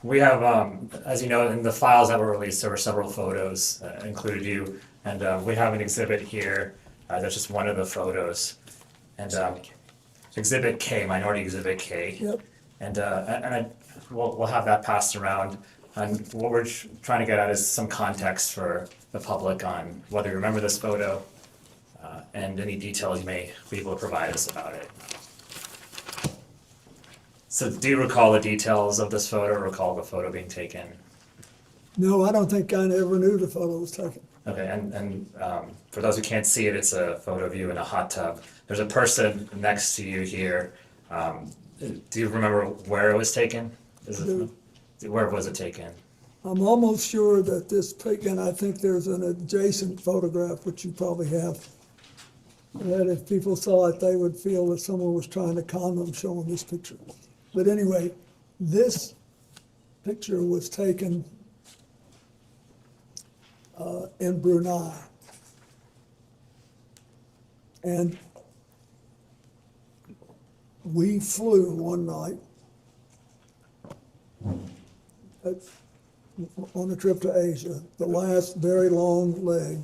We have, as you know, in the files that were released, there were several photos, included you, and we have an exhibit here. That's just one of the photos, and Exhibit K, Minority Exhibit K. Yep. And we'll have that passed around. And what we're trying to get at is some context for the public on whether you remember this photo, and any details you may be able to provide us about it. So do you recall the details of this photo, or recall the photo being taken? No, I don't think I ever knew the photo was taken. Okay, and for those who can't see it, it's a photo of you in a hot tub. There's a person next to you here. Do you remember where it was taken? Where was it taken? I'm almost sure that this pic, and I think there's an adjacent photograph, which you probably have, that if people saw it, they would feel that someone was trying to con them showing this picture. But anyway, this picture was taken in Brunei. And we flew one night on a trip to Asia, the last very long leg.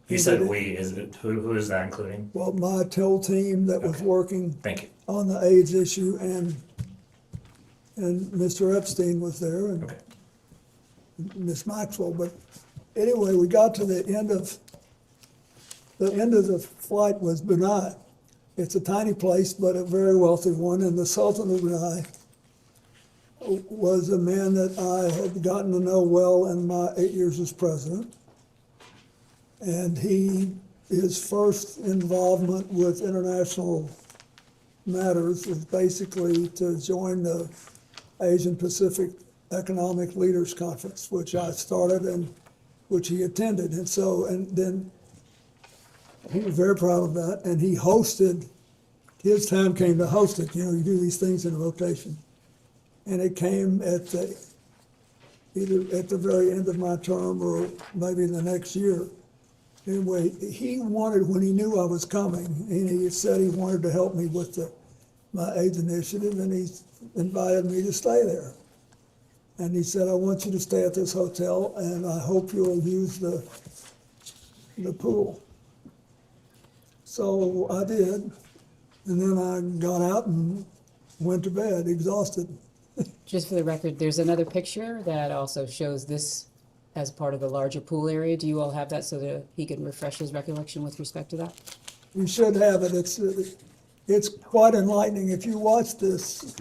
You said we, is it, who is that including? Well, my TEL team that was working Thank you. on the AIDS issue, and Mr. Epstein was there, and Okay. Miss Maxwell. But anyway, we got to the end of the flight was Brunei. It's a tiny place, but a very wealthy one, and the Sultan of Brunei was a man that I had gotten to know well in my 8 years as president. And his first involvement with international matters was basically to join the Asian Pacific Economic Leaders Conference, which I started and which he attended. And so, and then he was very proud of that, and he hosted, his time came to host it. You know, you do these things in rotation. And it came at either at the very end of my term or maybe the next year. Anyway, he wanted, when he knew I was coming, and he said he wanted to help me with my AIDS initiative, and he invited me to stay there. And he said, I want you to stay at this hotel, and I hope you'll use the pool. So I did, and then I got out and went to bed, exhausted. Just for the record, there's another picture that also shows this as part of the larger pool area. Do you all have that so that he can refresh his recollection with respect to that? You should have it. It's quite enlightening. If you watch this,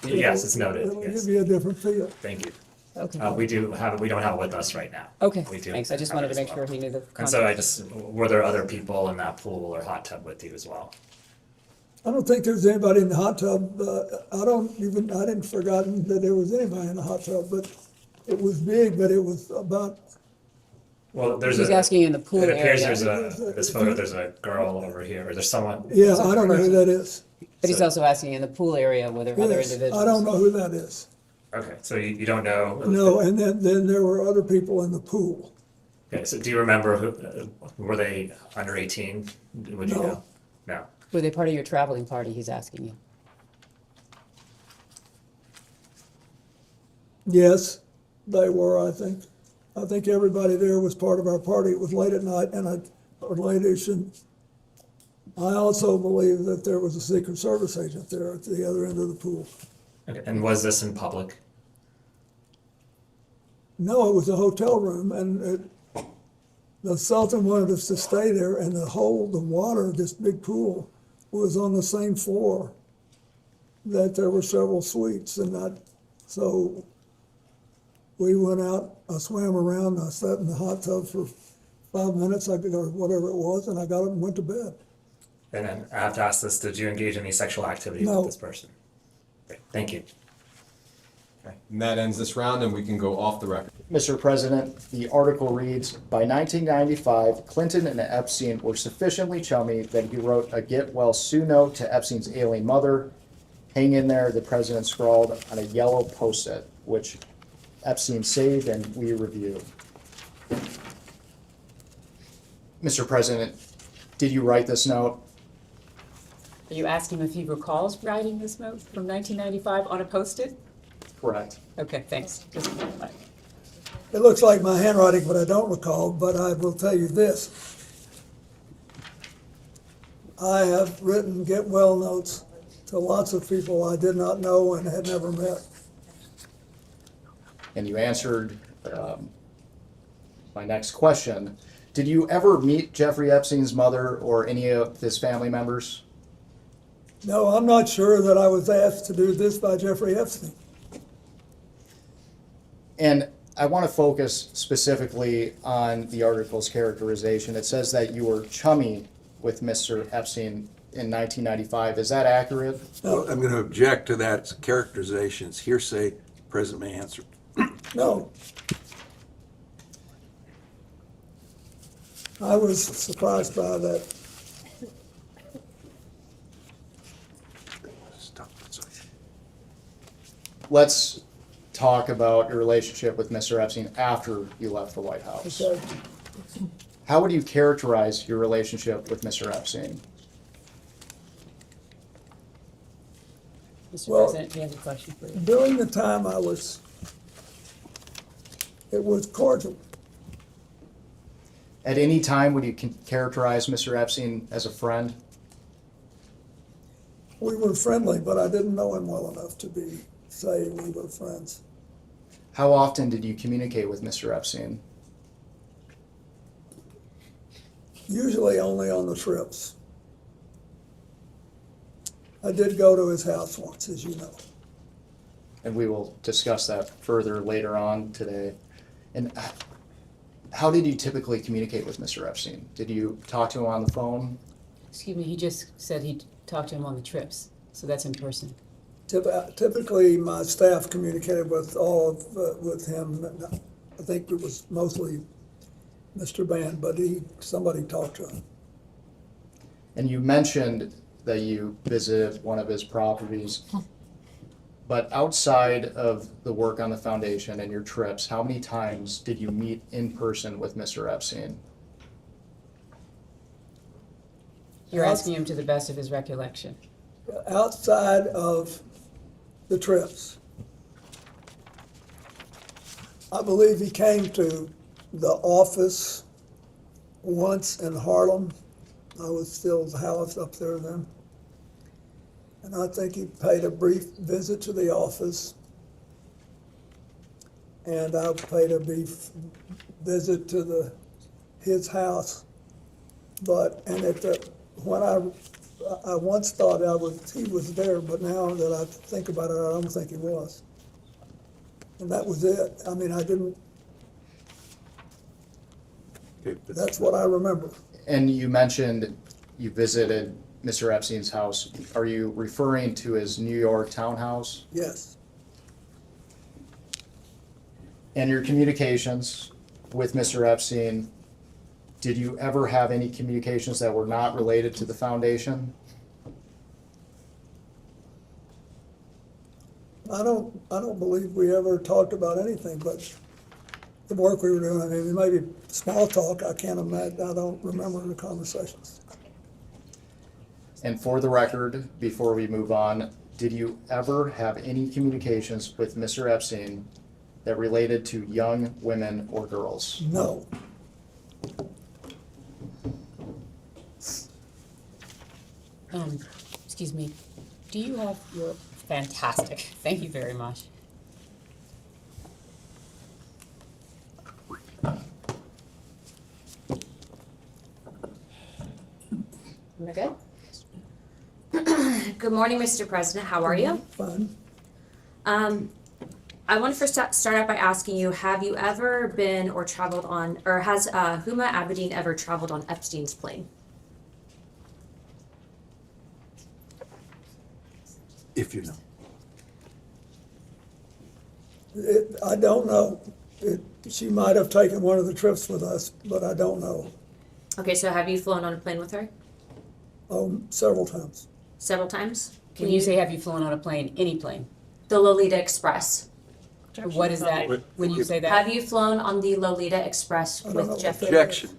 Yes, it's noted. it'll Yes. give you a different feel. Thank you. Okay. We don't have it with us right now. Okay, We do thanks. I just have wanted it to as make well. sure he knew the And so context. were there other people in that pool or hot tub with you as well? I don't think there's anybody in the hot tub. I didn't forgotten that there was anybody in the hot tub, but it was big, but it was about, Well, He's asking in the pool It appears area, this photo, there's a girl over here, or there's someone. yeah, I don't know who that is. but he's also asking in the pool area whether other Yes, individuals. I don't know who that is. Okay, so you don't know? No, and then there were other people in the pool. Okay, so do you remember were they under 18? Would you No. know? No. Were they part of your traveling party, he's asking you? Yes, they were, I think. I think everybody there was part of our party. It was late at night or late-ish. And I also believe that there was a Secret Service agent there at the other end of the pool. Okay, and was this in public? No, it was a hotel room, and the Sultan wanted us to stay there, and the water of this big pool was on the same floor that there were several suites, so we went out, I swam around, I sat in the hot tub for 5 minutes, or whatever it was, and I got up and went to bed. And then I have to ask this, did you engage in any sexual activity No. with this person? Okay, thank you. Okay, and that ends this round, and we can go off the record. Mr. President, the article reads, by 1995, Clinton and Epstein were sufficiently chummy that he wrote a get well soon note to Epstein's ailing mother. Hang in there, the president scrawled on a yellow post-it, which Epstein saved and we reviewed. Mr. President, did you write this note? Are you asking if he recalls writing this note from 1995 on a Post-it? Correct. Okay, thanks. Just to clarify. It looks like my handwriting, but I don't recall, but I will tell you this. I have written get well notes to lots of people I did not know and had never met. And you answered my next question. Did you ever meet Jeffrey Epstein's mother or any of his family members? No, I'm not sure that I was asked to do this by Jeffrey Epstein. And I want to focus specifically on the article's characterization. It says that you were chummy with Mr. Epstein in 1995. Is that accurate? Well, I'm going to object to that characterization. It's hearsay. President may answer. No. I was surprised by that. Stop. Let's talk about your relationship with Mr. Epstein after you left the White House. Okay. How would you characterize your relationship with Mr. Epstein? Mr. Well- President, we have a question for you. During the time it was cordial. At any time, would you characterize Mr. Epstein as a friend? We were friendly, but I didn't know him well enough to say we were friends. How often did you communicate with Mr. Epstein? Usually only on the trips. I did go to his house once, as you know. And we will discuss that further later on today. And how did you typically communicate with Mr. Epstein? Did you talk to him on the phone? Excuse me, he just said he talked to him on the trips, so that's in person. Typically, my staff communicated with with him. I think it was mostly Mr. Band, but somebody talked to him. And you mentioned that you visited one of his properties. But outside of the work on the foundation and your trips, how many times did you meet in person with Mr. Epstein? You're asking him to the best of his recollection. Outside of the trips, I believe he came to the office once in Harlem. I was still the house up there then. And I think he paid a brief visit to the office. And I paid a brief visit to his house. When I once thought he was there, but now that I think about it, I don't think he was. And that was it. I mean, I didn't, Okay, but that's what I remember. And you mentioned you visited Mr. Epstein's house. Are you referring to his New York townhouse? Yes. And your communications with Mr. Epstein, did you ever have any communications that were not related to the foundation? I don't believe we ever talked about anything but the work we were doing. I mean, maybe small talk, I can't imagine, I don't remember the conversations. And for the record, before we move on, did you ever have any communications with Mr. Epstein that related to young women or girls? No. Excuse me, do you have your, fantastic, thank you very much. Am I good? Good morning, Mr. President. How are you? Fine. I want to first start out by asking you, have you ever been or traveled on, or has Huma Abedin ever traveled on Epstein's plane? if you know. I don't know. She might have taken one of the trips with us, but I don't know. Okay, so have you flown on a plane with her Several times. several times? When you say have you flown on a plane, any plane? The Lolita Express. What is that, when you say that? Have you flown on the Lolita Express I don't know with what Jeffrey? that Objection.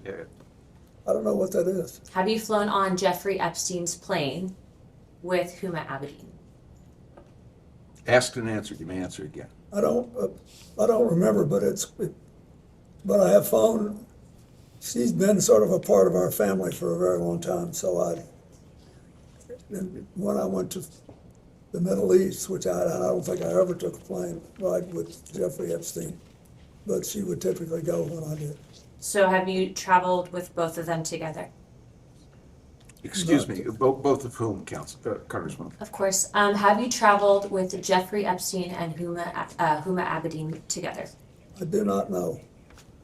I don't know what that is. Have you flown on Jeffrey Epstein's plane with Huma Abedin? Asked and answered, you may answer again. I don't remember, but but I have phoned, she's been sort of a part of our family for a very long time, so and when I went to the Middle East, which I don't think I ever took a plane ride with Jeffrey Epstein, but she would typically go when I did. So have you traveled with both of them together? Excuse me, both of whom, Congresswoman? Of course. Have you traveled with Jeffrey Epstein and Huma Abedin together? I do not know.